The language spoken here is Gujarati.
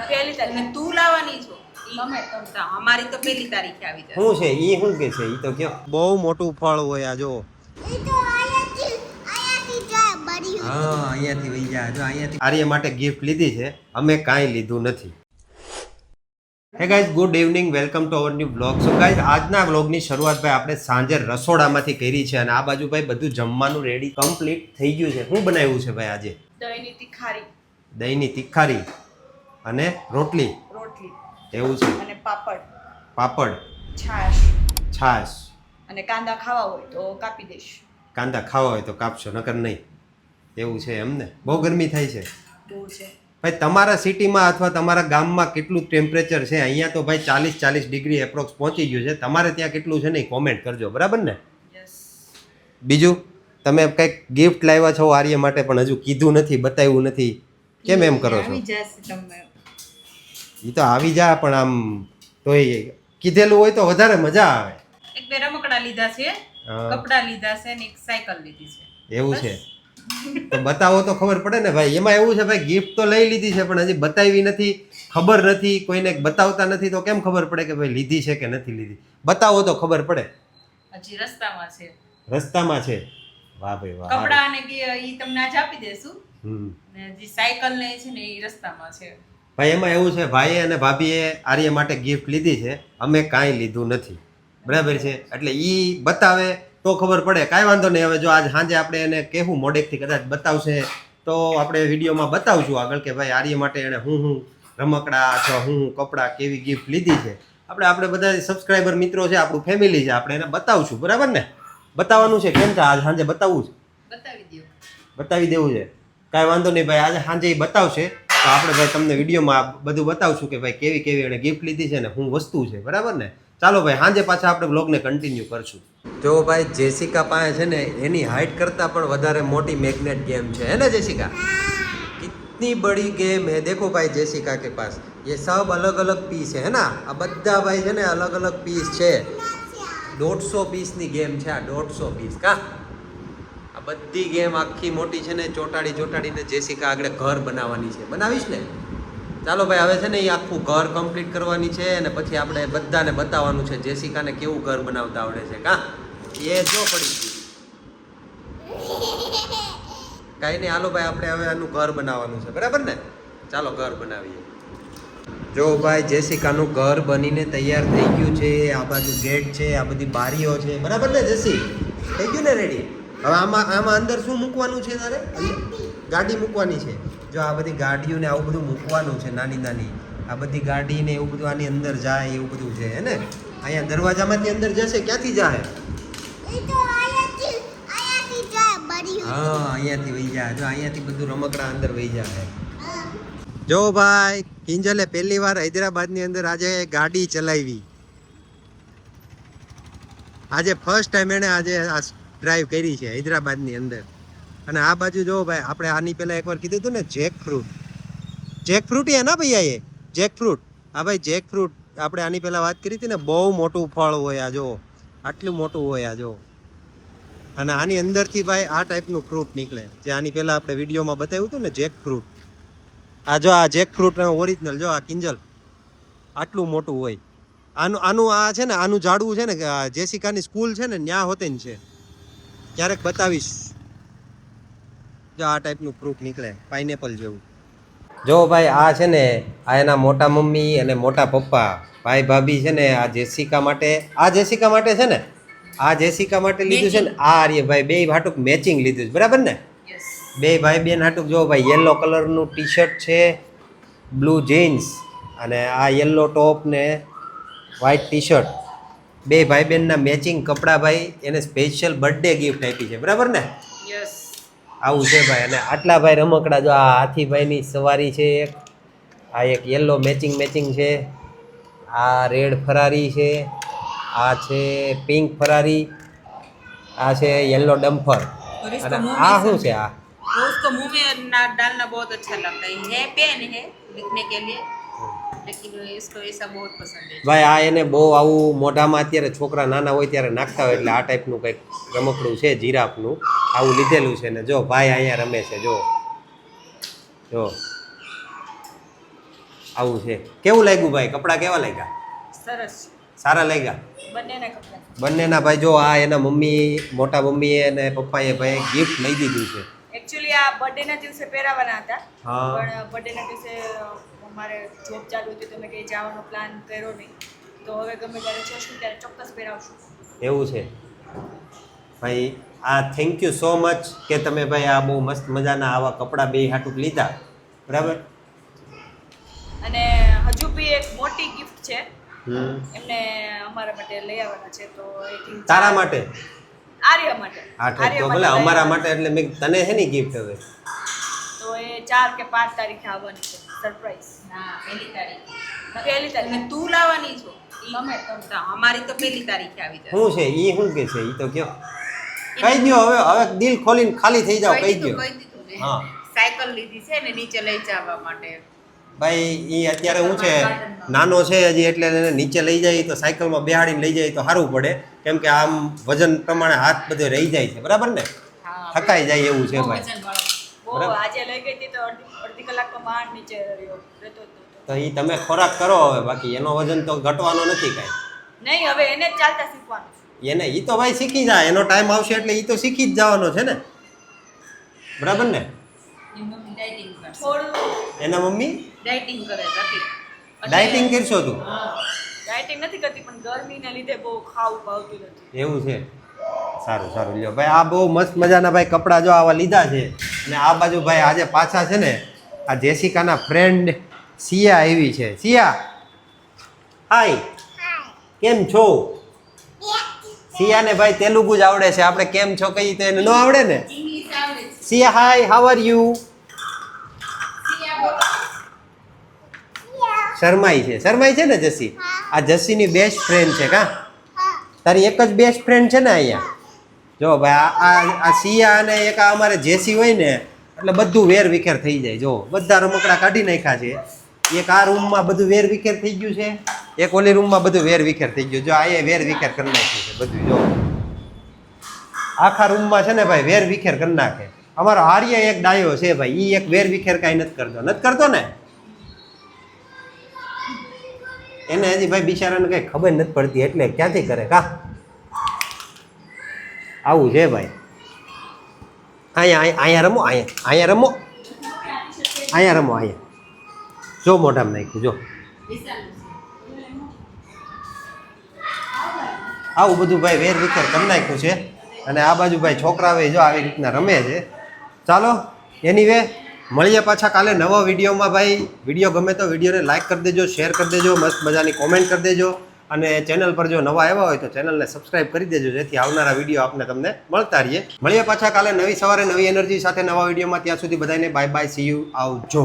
પહેલી તારીખ તું લાવવાની છો ગમે તો અમારી તો પહેલી તારીખે આવી જશે શું છે ઈ શું કે છે ઈ તો કયો બહુ મોટું ફળ હોય આ જો હા અહીંયાથી વહી જાય જો અહીંયાથી આર્ય માટે ગિફ્ટ લીધી છે અમે કાંઈ લીધું નથી hey guys good evening welcome to our new blog so guys આજના બ્લોગની શરૂઆત ભાઈ આપણે સાંજે રસોડામાંથી કરી છે અને આ બાજુ ભાઈ બધું જમવાનું રેડી કમ્પ્લીટ થઈ ગયું છે શું બનાવ્યું છે ભાઈ આજે દહીંની તીખારી દહીંની તીખારી અને રોટલી એવું છે અને પાપડ પાપડ છાશ અને કાંદા ખાવા હોય તો કાપી દઈશ કાંદા ખાવા હોય તો કાપશો નકર નહીં એવું છે એમને બહુ ગરમી થાય છે બહુ છે ભાઈ તમારા સિટીમાં અથવા તમારા ગામમાં કેટલું ટેમ્પરેચર છે અહીંયા તો ભાઈ 40 ડિગ્રી એપ્રોક્સ પહોંચી ગયું છે તમારે ત્યાં કેટલું છે ને કોમેન્ટ કરજો બરાબર ને બીજું તમે કંઈક ગિફ્ટ લાવ્યા છો આર્ય માટે પણ હજુ કીધું નથી બતાવ્યું નથી કેમ એમ કરો છો એ તો આવી જા પણ આમ તોય કીધેલું હોય તો વધારે મજા આવે એક બે રમકડા લીધા છે કપડા લીધા છે ને એક સાયકલ લીધી છે એવું છે તો બતાવો તો ખબર પડે ને ભાઈ એમાં એવું છે ભાઈ ગિફ્ટ તો લઈ લીધી છે પણ હજી બતાવી નથી ખબર નથી કોઈને બતાવતા નથી તો કેમ ખબર પડે કે ભાઈ લીધી છે કે નથી લીધી બતાવો તો ખબર પડે હજી રસ્તામાં છે છે વાહ ભાઈ વાહ કપડા અને ઈ તમને આજ આપી દેશું ને જે સાયકલ ને છે ને ઈ રસ્તામાં છે ભાઈ એમાં એવું છે ભાઈએ અને ભાભીએ આર્ય માટે ગિફ્ટ લીધી છે અમે કાંઈ લીધું નથી બરાબર છે એટલે ઈ બતાવે તો ખબર પડે કાંઈ વાંધો નહીં હવે જો આજ સાંજે આપણે એને કહેવું મોડેકથી કદાચ બતાવશે તો આપણે વિડીયોમાં બતાવશું આગળ કે ભાઈ આર્ય માટે એણે હું રમકડા અથવા હું કપડાં કેવી ગિફ્ટ લીધી છે આપણે બધા સબસ્ક્રાઈબર મિત્રો છે આપણું ફેમિલી છે આપણે એને બતાવશું બરાબર ને બતાવવાનું છે કેમ છે આજ સાંજે બતાવવું છે બતાવી દેવું છે કાંઈ વાંધો નહીં ભાઈ આજે સાંજે એ બતાવશે તો આપણે ભાઈ તમને વિડીયોમાં બધું બતાવશું કે ભાઈ કેવી કેવી એણે ગિફ્ટ લીધી છે ને શું વસ્તુ છે બરાબર ને ચાલો ભાઈ સાંજે પાછા આપણે બ્લોગને કન્ટિન્યુ કરશું જો ભાઈ જેસિકા પાસે છે ને એની હાઇટ કરતાં પણ વધારે મોટી મેગ્નેટ ગેમ છે હે ને જેસિકા कितनी बड़ी गेम है देखो भाई जेसिका के पास ये सब अलग अलग पीस है ना આ બધા ભાઈ છે ને અલગ અલગ પીસ છે 150 પીસની ગેમ છે આ 150 પીસ કા આ બધી ગેમ આખી મોટી છે ને ચોટાડીને જેસિકા આગળ ઘર બનાવવાની છે બનાવીશ ને ચાલો ભાઈ હવે છે ને એ આખું ઘર કમ્પ્લીટ કરવાની છે અને પછી આપણે બધાને બતાવવાનું છે જેસિકાને કેવું ઘર બનાવતા આવડે છે કા એ જો પડી ગયું કાંઈ નહીં હાલો ભાઈ આપણે હવે આનું ઘર બનાવવાનું છે બરાબર ને ચાલો ઘર બનાવીએ જો ભાઈ જેસિકાનું ઘર બનીને તૈયાર થઈ ગયું છે આ બાજુ ગેટ છે આ બધી બારીઓ છે બરાબર ને જેસી થઈ ગયું ને રેડી હવે આમાં અંદર શું મૂકવાનું છે તારે ગાડી મૂકવાની છે જો આ બધી ગાડીઓને આવું બધું મૂકવાનું છે નાની આ બધી ગાડીને એવું બધું આની અંદર જાય એવું બધું છે હે ને અહીંયા દરવાજામાંથી અંદર જશે ક્યાંથી જાય હા અહીંયાથી વહી જાય જો અહીંયાથી બધું રમકડા અંદર વહી જાય જો ભાઈ કિંજલે પહેલી વાર હૈદરાબાદની અંદર આજે ગાડી ચલાવી આજે ફર્સ્ટ ટાઈમ એને આજે આ ડ્રાઈવ કરી છે હૈદરાબાદની અંદર અને આ બાજુ જો ભાઈ આપણે આની પહેલાં એકવાર કીધું હતું ને જેક ફ્રૂટ એ ના ભૈયા એ જેક ફ્રૂટ હા ભાઈ જેક ફ્રૂટ આપણે આની પહેલાં વાત કરી હતી ને બહુ મોટું ફળ હોય આ જો આટલું મોટું હોય આ જો અને આની અંદરથી ભાઈ આ ટાઈપનું ફ્રૂટ નીકળે જે આની પહેલાં આપણે વિડીયોમાં બતાવ્યું હતું ને જેક ફ્રૂટ આ જો આ જેક ફ્રૂટ ઓરિજિનલ જો આ કિંજલ આટલું મોટું હોય આનું આ છે ને આનું ઝાડવું છે ને જેસિકાની સ્કૂલ છે ને ન્યા હોતે છે ક્યારેક બતાવીશ જો આ ટાઈપનું ફ્રૂટ નીકળે પાઇનેપલ જેવું જો ભાઈ આ છે ને આ એના મોટા મમ્મી અને મોટા પપ્પા ભાઈ ભાભી છે ને આ જેસિકા માટે છે ને આ જેસિકા માટે લીધું છે ને આ આર્ય ભાઈ બે હાટુક મેચિંગ લીધું છે બરાબર ને બે ભાઈ બેન હાટુક જો ભાઈ યલો કલરનું ટી શર્ટ છે બ્લુ જીન્સ અને આ યલો ટોપ ને વ્હાઈટ ટી શર્ટ બે ભાઈ બહેનના મેચિંગ કપડાં ભાઈ એને સ્પેશિયલ બર્થડે ગિફ્ટ આપી છે બરાબર ને આવું છે ભાઈ અને આટલા ભાઈ રમકડા જો આ હાથીભાઈની સવારી છે આ એક યલો મેચિંગ છે આ રેડ ફરારી છે આ છે પિંક ફરારી આ છે येलो डम्पर અને આ શું છે આ उसको मुंह में डालना बहुत अच्छा लगता है पेन है लिखने के लिए लेकिन इसको ऐसा बहुत पसंद है ભાઈ આ એને બહુ આવું મોઢામાં અત્યારે છોકરા નાના હોય ત્યારે નાખતા હોય એટલે આ ટાઈપનું કંઈક રમકડું છે જીરાફનું આવું લીધેલું છે ને જો ભાઈ અહીંયા રમે છે જો આવું છે. કેવું લાગ્યું ભાઈ? કપડાં કેવા લાગ્યા? સરસ સારા લાગ્યા? બંનેના કપડાં બંનેના ભાઈ જો આ એના મમ્મી, મોટા મમ્મીએ અને પપ્પાએ ભાઈ ગિફ્ટ લઈ દીધું છે. એકચ્યુઅલી આ બર્થડેના દિવસે પહેરાવાના હતા, હા. પણ બર્થડેના દિવસે અમારે જોબ ચાલુ હતી તો મેં કંઈ જવાનો પ્લાન કર્યો નહીં. તો હવે ગમે ત્યારે જશું ત્યારે ચોક્કસ પહેરાવશું. એવું છે ભાઈ. આ થેન્ક યુ સો મચ કે તમે ભાઈ આ બહુ મસ્ત મજાના આવા કપડાં બે હાટુક લીધા, બરાબર. અને હજુ બી એક મોટી ગિફ્ટ છે, એમને અમારા માટે લઈ આવવાના છે. તો I think તારા માટે? આર્ય માટે. હા ઠીક. તો ભલે અમારા માટે એટલે મેં તને છે ની ગિફ્ટ હવે? તો એ 4 કે 5 તારીખે આવવાની છે, સરપ્રાઈઝ. ના, 1 તારીખ. પહેલી તારીખે. અને તું લાવવાની છો? ગમે તો અમારી તો 1 તારીખે આવી જાય. શું છે ઈ? શું કે છે ઈ તો કયો? કહી દ્યો હવે. હવે દિલ ખોલીને ખાલી થઈ જાવ. કહી દ્યો. કહી દીધું ને. હા સાયકલ લીધી છે ને નીચે લઈ જવા માટે. ભાઈ ઈ અત્યારે શું છે, નાનો છે હજી, એટલે એને નીચે લઈ જાય તો સાયકલમાં બેહાડીને લઈ જાય તો સારું પડે, કેમ કે આમ વજન પ્રમાણે હાથ બધે રહી જાય છે, બરાબર ને? હા. થકાઈ જાય એવું છે ભાઈ. વજનવાળો. બહુ બરાબર. આજે લઈ ગઈ હતી તો અડધી કલાકમાં માંડ નીચે રહેતો જ નહોતો. તો ઈ તમે ખોરાક કરો હવે, બાકી એનો વજન તો ઘટવાનો નથી કાંઈ. નહીં, હવે એને જ ચાલતા શીખવાનું છે. એને ઈ તો ભાઈ શીખી જાય, એનો ટાઈમ આવશે એટલે ઈ તો શીખી જ જવાનો છે ને, બરાબર ને? એની મમ્મી ડાયટિંગ કરશે. થોડું એના મમ્મી ડાયટિંગ કરે રાખી. ડાયટિંગ કરશો તું? ડાયટિંગ નથી કરતી, પણ ગરમીને લીધે બહુ ખાવું ભાવતું નથી. એવું છે. સારું સારું લ્યો ભાઈ. આ બહુ મસ્ત મજાના ભાઈ કપડાં જો આવા લીધા છે. અને આ બાજુ ભાઈ આજે પાછા છે ને આ જેસિકાના ફ્રેન્ડ સિયા આવી છે. સિયા, હાય, કેમ છો? સિયાને ભાઈ તેલુગુ જ આવડે છે, આપણે કેમ છો કહીએ તો એને ન આવડે ને. ઇંગ્લિશ આવડે છે. સિયા, હાય, હાઉ આર યુ? સિયા બોલો. શરમાઈ છે ને જસી? આ જસીની બેસ્ટ ફ્રેન્ડ છે કા? તારી એક જ બેસ્ટ ફ્રેન્ડ છે ને અહીંયા? જો ભાઈ આ સિયા અને એક આ અમારે જેસી હોય ને એટલે બધું વેર વિખેર થઈ જાય. જો બધા રમકડા કાઢી નાખ્યા છે. એક આ રૂમમાં બધું વેર વિખેર થઈ ગયું છે, એક ઓલી રૂમમાં બધું વેર વિખેર થઈ ગયું. જો આ વેર વિખેર કરી નાખ્યું છે બધું. જો આખા રૂમમાં છે ને ભાઈ વેર વિખેર કરી નાખે. અમારો આર્ય એક ડાયો છે ભાઈ, ઈ એક વેર વિખેર કાંઈ નથી કરતો ને. એને હજી ભાઈ બિચારાને કઈ ખબર નથી પડતી એટલે ક્યાંથી કરે કા? આવું છે ભાઈ. અહીંયા રમો, અહીંયા રમો, અહીંયા જો મોઢામાં નાખ્યું જો. આવું બધું ભાઈ વેર વિખેર કરી નાખ્યું છે. અને આ બાજુ ભાઈ છોકરાઓ જો આવી રીતના રમે છે. ચાલો એનીવે મળીએ પાછા કાલે નવા વિડીયોમાં. ભાઈ વિડીયો ગમે તો વિડીયોને લાઇક કરી દેજો, શેર કરી દેજો, મસ્ત મજાની કોમેન્ટ કરી દેજો. અને ચેનલ પર જો નવા આવ્યા હોય તો ચેનલને સબસ્ક્રાઇબ કરી દેજો, જેથી આવનારા વિડીયો તમને મળતા રહીએ. મળીએ પાછા કાલે નવી સવારે નવી એનર્જી સાથે નવા વિડીયોમાં. ત્યાં સુધી બધાને બાય બાય, સી યુ, આવજો.